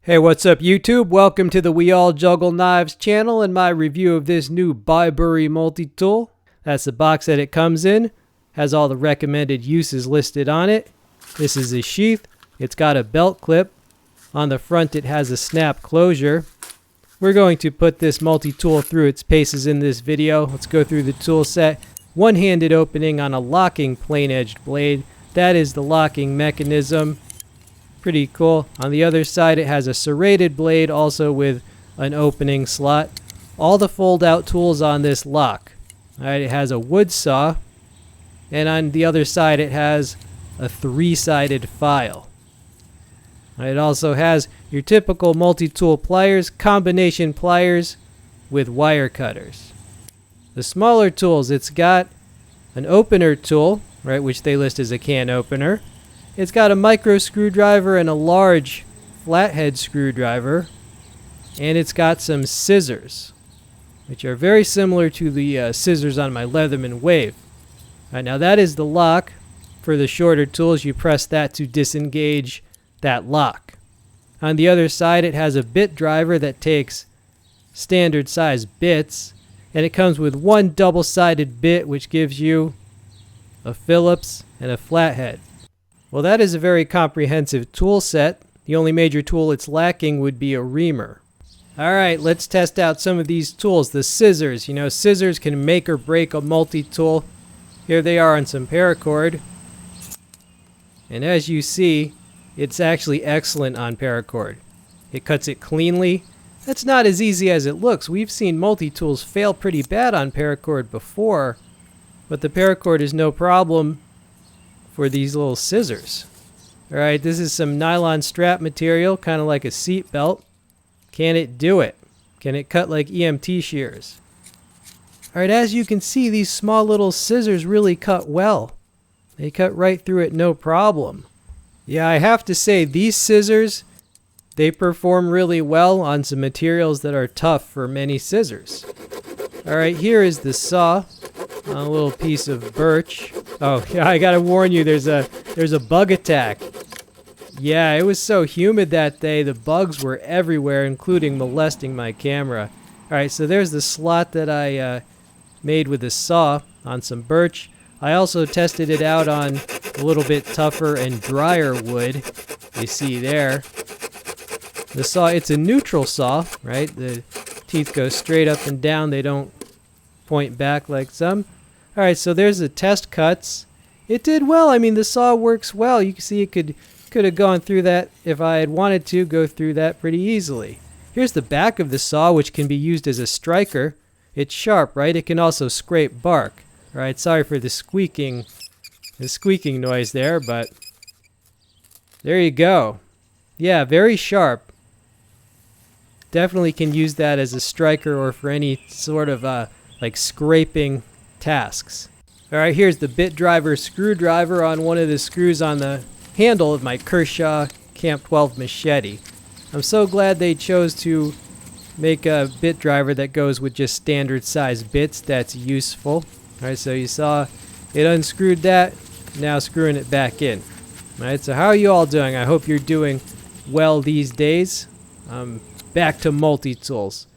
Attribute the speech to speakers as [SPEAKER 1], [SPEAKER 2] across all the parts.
[SPEAKER 1] Hey, what's up YouTube? Welcome to the We All Juggle Knives channel and my review of this new Bibury multi-tool. That's the box that it comes in. Has all the recommended uses listed on it. This is a sheath. It's got a belt clip. On the front it has a snap closure. We're going to put this multi-tool through its paces in this video. Let's go through the tool set. One-handed opening on a locking plain-edged blade. That is the locking mechanism. Pretty cool. On the other side it has a serrated blade also with an opening slot. All the fold-out tools on this lock. Alright, it has a wood saw, and on the other side it has a three-sided file. It also has your typical multi-tool pliers, combination pliers with wire cutters. The smaller tools, it's got an opener tool, right, which they list as a can opener. It's got a micro screwdriver and a large flathead screwdriver, and it's got some scissors, which are very similar to the scissors on my Leatherman Wave. Alright, now that is the lock. For the shorter tools, you press that to disengage that lock. On the other side, it has a bit driver that takes standard size bits, and it comes with one double-sided bit, which gives you a Phillips and a flathead. Well, that is a very comprehensive tool set. The only major tool it's lacking would be a reamer. Alright, let's test out some of these tools. The scissors. You know, scissors can make or break a multi-tool. Here they are on some paracord. And as you see, it's actually excellent on paracord. It cuts it cleanly. That's not as easy as it looks. We've seen multi-tools fail pretty bad on paracord before, but the paracord is no problem for these little scissors. Alright, this is some nylon strap material, kind of like a seat belt. Can it do it? Can it cut like EMT shears? Alright, as you can see, these small little scissors really cut well. They cut right through it, no problem. Yeah, I have to say, these scissors, they perform really well on some materials that are tough for many scissors. Alright, here is the saw. A little piece of birch. Oh, yeah, I gotta warn you, there's a bug attack. Yeah, it was so humid that day, the bugs were everywhere, including molesting my camera. Alright, so there's the slot that I made with the saw on some birch. I also tested it out on a little bit tougher and drier wood. You see there. The saw, it's a neutral saw, right? The teeth go straight up and down, they don't point back like some. Alright, so there's the test cuts. It did well. I mean, the saw works well. You can see it could have gone through that if I had wanted to go through that pretty easily. Here's the back of the saw, which can be used as a striker. It's sharp, right? It can also scrape bark. Alright, sorry for the squeaking noise there, but there you go. Yeah, very sharp. Definitely can use that as a striker or for any sort of like scraping tasks. Alright, here's the bit driver screwdriver on one of the screws on the handle of my Kershaw Camp 12 machete. I'm so glad they chose to make a bit driver that goes with just standard size bits. That's useful. Alright, so you saw it unscrewed that, now screwing it back in. Alright, so how are you all doing? I hope you're doing well these days. Back to multi-tools.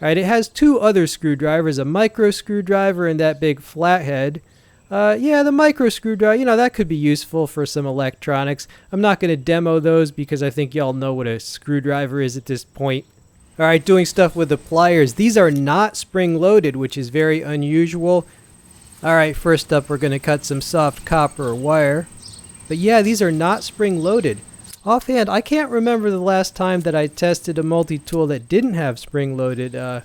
[SPEAKER 1] Alright, it has two other screwdrivers, a micro screwdriver and that big flathead. Yeah, the micro screwdriver, you know, that could be useful for some electronics. I'm not going to demo those because I think y'all know what a screwdriver is at this point. Alright, doing stuff with the pliers. These are not spring-loaded, which is very unusual. Alright, first up we're going to cut some soft copper wire. But yeah, these are not spring-loaded. Offhand, I can't remember the last time that I tested a multi-tool that didn't have spring-loaded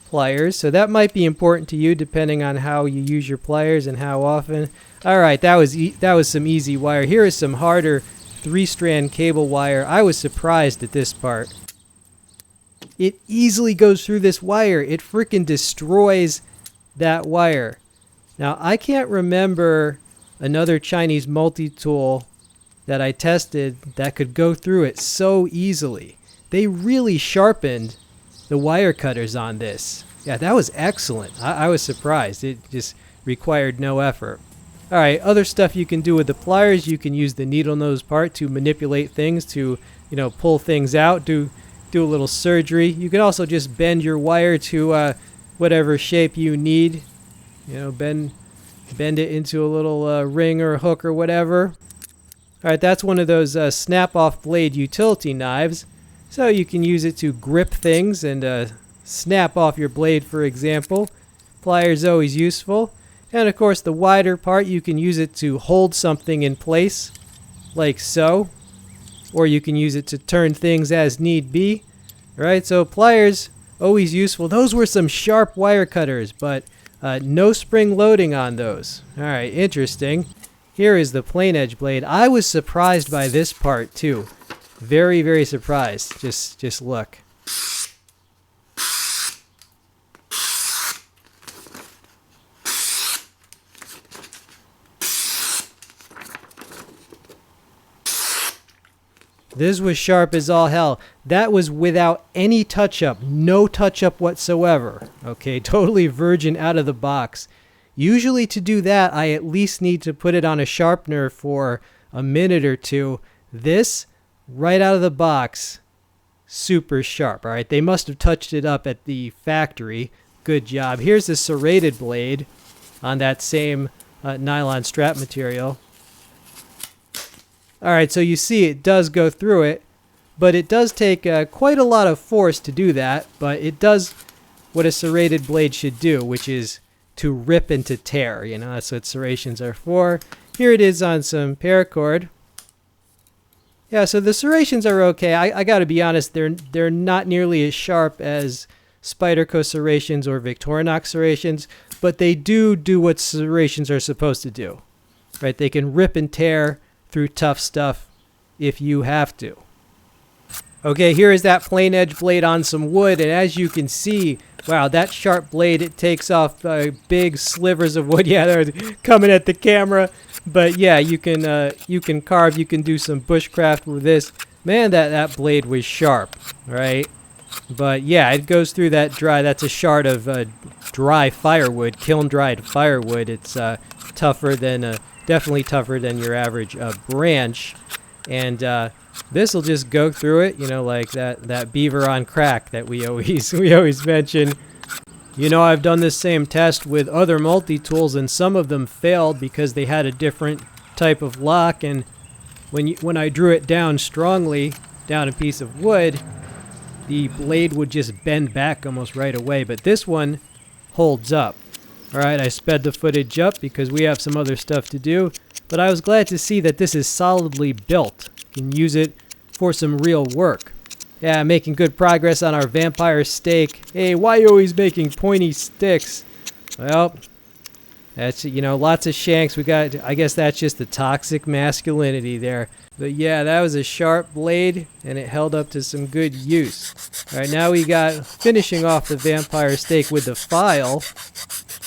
[SPEAKER 1] pliers, so that might be important to you depending on how you use your pliers and how often. Alright, that was some easy wire. Here is some harder 3-strand cable wire. I was surprised at this part. It easily goes through this wire. It freaking destroys that wire. Now, I can't remember another Chinese multi-tool that I tested that could go through it so easily. They really sharpened the wire cutters on this. Yeah, that was excellent. I was surprised. It just required no effort. Alright, other stuff you can do with the pliers, you can use the needle nose part to manipulate things, to, you know, pull things out, do a little surgery. You can also just bend your wire to whatever shape you need. You know, bend it into a little ring or hook or whatever. Alright, that's one of those snap-off blade utility knives. So you can use it to grip things and snap off your blade, for example. Pliers always useful. And of course the wider part, you can use it to hold something in place, like so. Or you can use it to turn things as need be. Right, so pliers, always useful. Those were some sharp wire cutters, but no spring loading on those. Alright, interesting. Here is the plain edge blade. I was surprised by this part too. Very, very surprised. Just look. This was sharp as all hell. That was without any touch-up. No touch-up whatsoever. Okay, totally virgin out of the box. Usually to do that, I at least need to put it on a sharpener for a minute or two. This, right out of the box, super sharp. All right, they must have touched it up at the factory. Good job. Here's the serrated blade on that same nylon strap material. Alright, so you see it does go through it, but it does take quite a lot of force to do that, but it does what a serrated blade should do, which is to rip and to tear. You know, that's what serrations are for. Here it is on some paracord. Yeah, so the serrations are okay. I gotta be honest, they're not nearly as sharp as Spyderco serrations or Victorinox serrations, but they do what serrations are supposed to do. Right, they can rip and tear through tough stuff if you have to. Okay, here is that plain edge blade on some wood, and as you can see, wow, that sharp blade, it takes off big slivers of wood. Yeah, they're coming at the camera, but yeah, you can carve, you can do some bushcraft with this. Man, that blade was sharp, right? But yeah, it goes through that dry. That's a shard of dry firewood, kiln dried firewood. It's tougher than definitely tougher than your average branch, and this will just go through it, you know, like that beaver on crack that we always mention. You know, I've done this same test with other multi-tools, and some of them failed because they had a different type of lock, and when I drew it down strongly down a piece of wood, the blade would just bend back almost right away, but this one holds up. Alright, I sped the footage up because we have some other stuff to do, but I was glad to see that this is solidly built. You can use it for some real work. Yeah, making good progress on our vampire stake. Hey, why are you always making pointy sticks? Well, that's, you know, lots of shanks. I guess that's just the toxic masculinity there. But yeah, that was a sharp blade, and it held up to some good use. Alright, now we got finishing off the vampire stake with the file.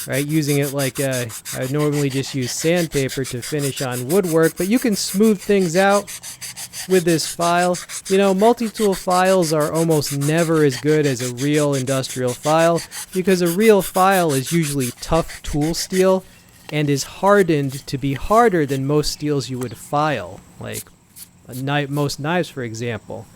[SPEAKER 1] Right, using it like I normally just use sandpaper to finish on woodwork, but you can smooth things out with this file. You know, multi-tool files are almost never as good as a real industrial file, because a real file is usually tough tool steel and is hardened to be harder than most steels you would file, like most knives, for example.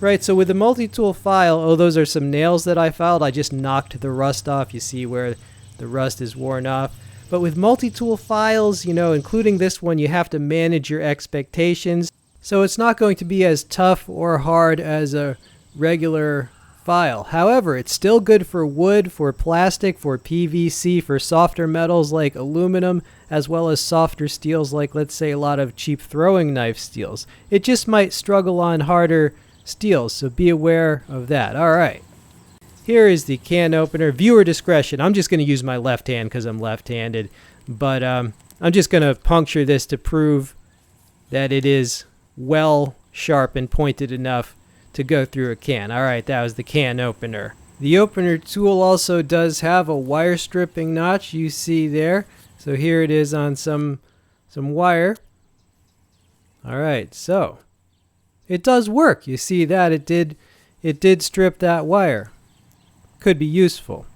[SPEAKER 1] Right, so with the multi-tool file, oh, those are some nails that I filed. I just knocked the rust off. You see where the rust is worn off. But with multi-tool files, you know, including this one, you have to manage your expectations. So it's not going to be as tough or hard as a regular file. However, it's still good for wood, for plastic, for PVC, for softer metals like aluminum, as well as softer steels like, let's say, a lot of cheap throwing knife steels. It just might struggle on harder steels, so be aware of that. All right. Here is the can opener. Viewer discretion. I'm just going to use my left hand because I'm left-handed. But I'm just going to puncture this to prove that it is well sharp and pointed enough to go through a can. All right, that was the can opener. The opener tool also does have a wire stripping notch, you see there. So here it is on some wire. All right, so it does work. You see that it did strip that wire. Could be useful.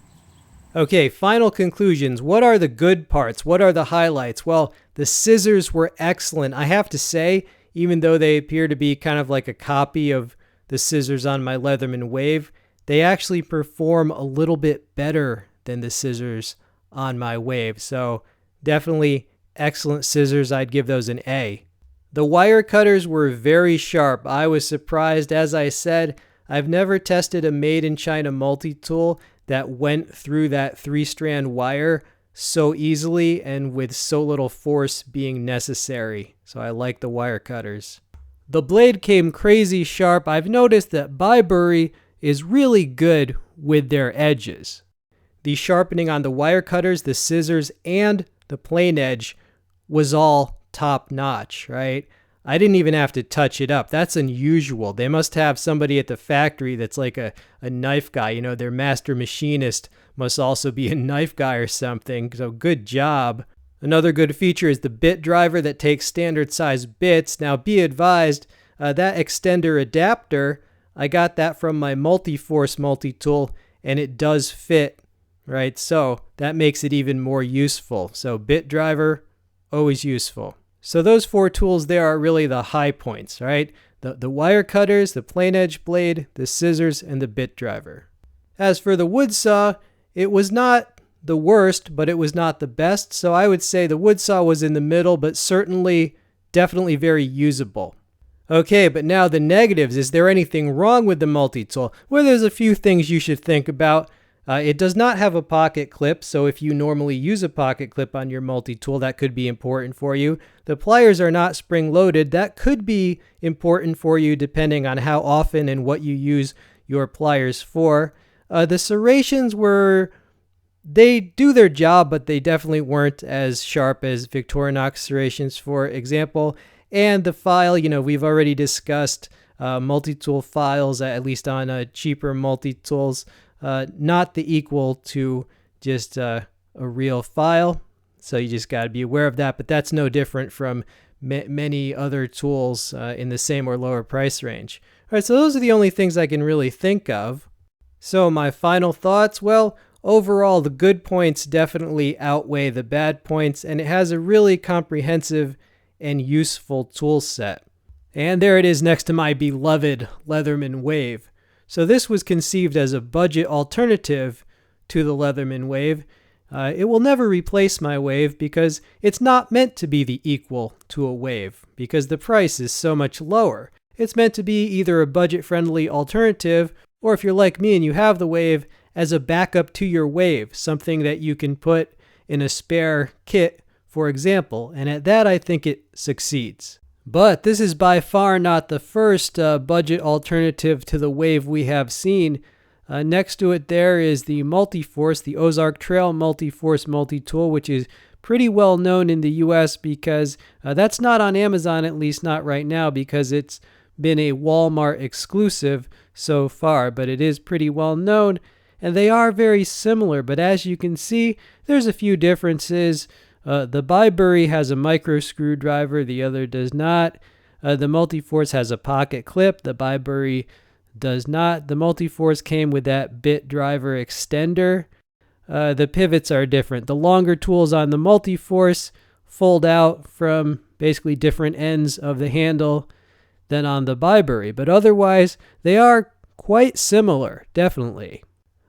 [SPEAKER 1] Okay, final conclusions. What are the good parts? What are the highlights? Well, the scissors were excellent. I have to say, even though they appear to be kind of like a copy of the scissors on my Leatherman Wave, they actually perform a little bit better than the scissors on my Wave. So definitely excellent scissors. I'd give those an A. The wire cutters were very sharp. I was surprised. As I said, I've never tested a made-in-China multi-tool that went through that 3-strand wire so easily and with so little force being necessary. So I like the wire cutters. The blade came crazy sharp. I've noticed that Bibury is really good with their edges. The sharpening on the wire cutters, the scissors, and the plane edge was all top notch, right? I didn't even have to touch it up. That's unusual. They must have somebody at the factory that's like a knife guy. You know, their master machinist must also be a knife guy or something. So good job. Another good feature is the bit driver that takes standard size bits. Now be advised, that extender adapter, I got that from my Multi-Force multi-tool and it does fit, right? So that makes it even more useful. So bit driver, always useful. So those 4 tools there are really the high points, right? The wire cutters, the plane edge blade, the scissors, and the bit driver. As for the wood saw, it was not the worst, but it was not the best. So I would say the wood saw was in the middle, but certainly, definitely very usable. Okay, but now the negatives. Is there anything wrong with the multi-tool? Well, there's a few things you should think about. It does not have a pocket clip, so if you normally use a pocket clip on your multi-tool, that could be important for you. The pliers are not spring-loaded. That could be important for you depending on how often and what you use your pliers for. The serrations they do their job, but they definitely weren't as sharp as Victorinox serrations, for example. And the file, we've already discussed multi-tool files, at least on cheaper multi-tools. Not the equal to just a real file. So you just got to be aware of that. But that's no different from many other tools in the same or lower price range. All right, so those are the only things I can really think of. So my final thoughts, well, overall, the good points definitely outweigh the bad points, and it has a really comprehensive and useful tool set. And there it is next to my beloved Leatherman Wave. So this was conceived as a budget alternative to the Leatherman Wave. It will never replace my Wave because it's not meant to be the equal to a Wave because the price is so much lower. It's meant to be either a budget-friendly alternative, or if you're like me and you have the Wave, as a backup to your Wave, something that you can put in a spare kit, for example. And at that, I think it succeeds. But this is by far not the first budget alternative to the Wave we have seen. Next to it there is the Multi-Force, the Ozark Trail Multi-Force multi-tool, which is pretty well known in the US because that's not on Amazon, at least not right now, because it's been a Walmart exclusive so far, but it is pretty well known. And they are very similar, but as you can see, there's a few differences. The Bibury has a micro screwdriver, the other does not. The Multi-Force has a pocket clip, the Bibury does not. The Multi-Force came with that bit driver extender. The pivots are different. The longer tools on the Multi-Force fold out from basically different ends of the handle than on the Bibury, but otherwise they are quite similar, definitely.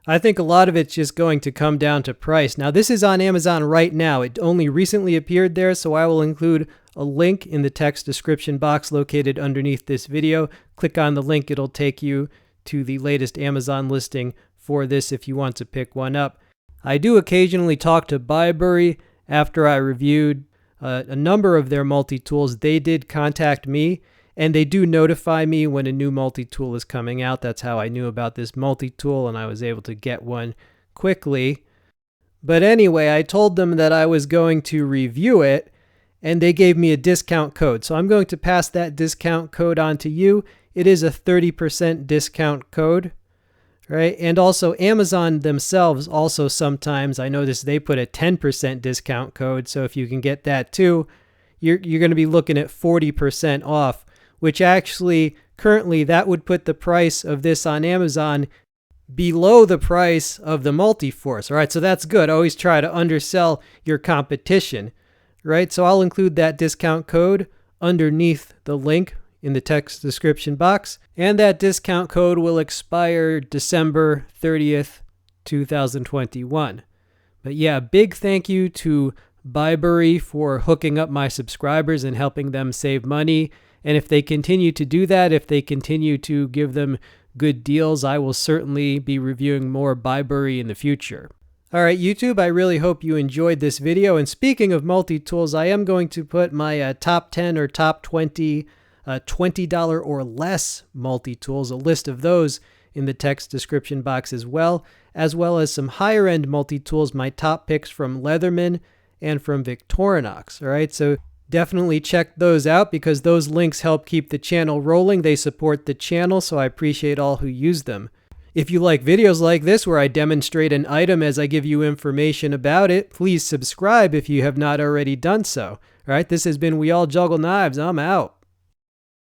[SPEAKER 1] I think a lot of it's just going to come down to price. Now, this is on Amazon right now. It only recently appeared there, so I will include a link in the text description box located underneath this video. Click on the link. It'll take you to the latest Amazon listing for this if you want to pick one up. I do occasionally talk to Bibury after I reviewed a number of their multi-tools. They did contact me, and they do notify me when a new multi-tool is coming out. That's how I knew about this multi-tool, and I was able to get one quickly. But anyway, I told them that I was going to review it, and they gave me a discount code. So I'm going to pass that discount code on to you. It is a 30% discount code, right? And also Amazon themselves also sometimes, I noticed they put a 10% discount code. So if you can get that too, you're going to be looking at 40% off, which actually currently that would put the price of this on Amazon below the price of the Multiforce. All right, so that's good. Always try to undersell your competition, right? So I'll include that discount code underneath the link in the text description box, and that discount code will expire December 30th, 2021. But yeah, big thank you to Bibury for hooking up my subscribers and helping them save money. And if they continue to do that, if they continue to give them good deals, I will certainly be reviewing more Bibury in the future. All right, YouTube, I really hope you enjoyed this video. And speaking of multi-tools, I am going to put my top 10 or top 20 $20 or less multi-tools, a list of those in the text description box as well as some higher end multi-tools, my top picks from Leatherman and from Victorinox. All right, so definitely check those out because those links help keep the channel rolling. They support the channel, so I appreciate all who use them. If you like videos like this where I demonstrate an item as I give you information about it, please subscribe if you have not already done so. All right, this has been We All Juggle Knives. I'm out.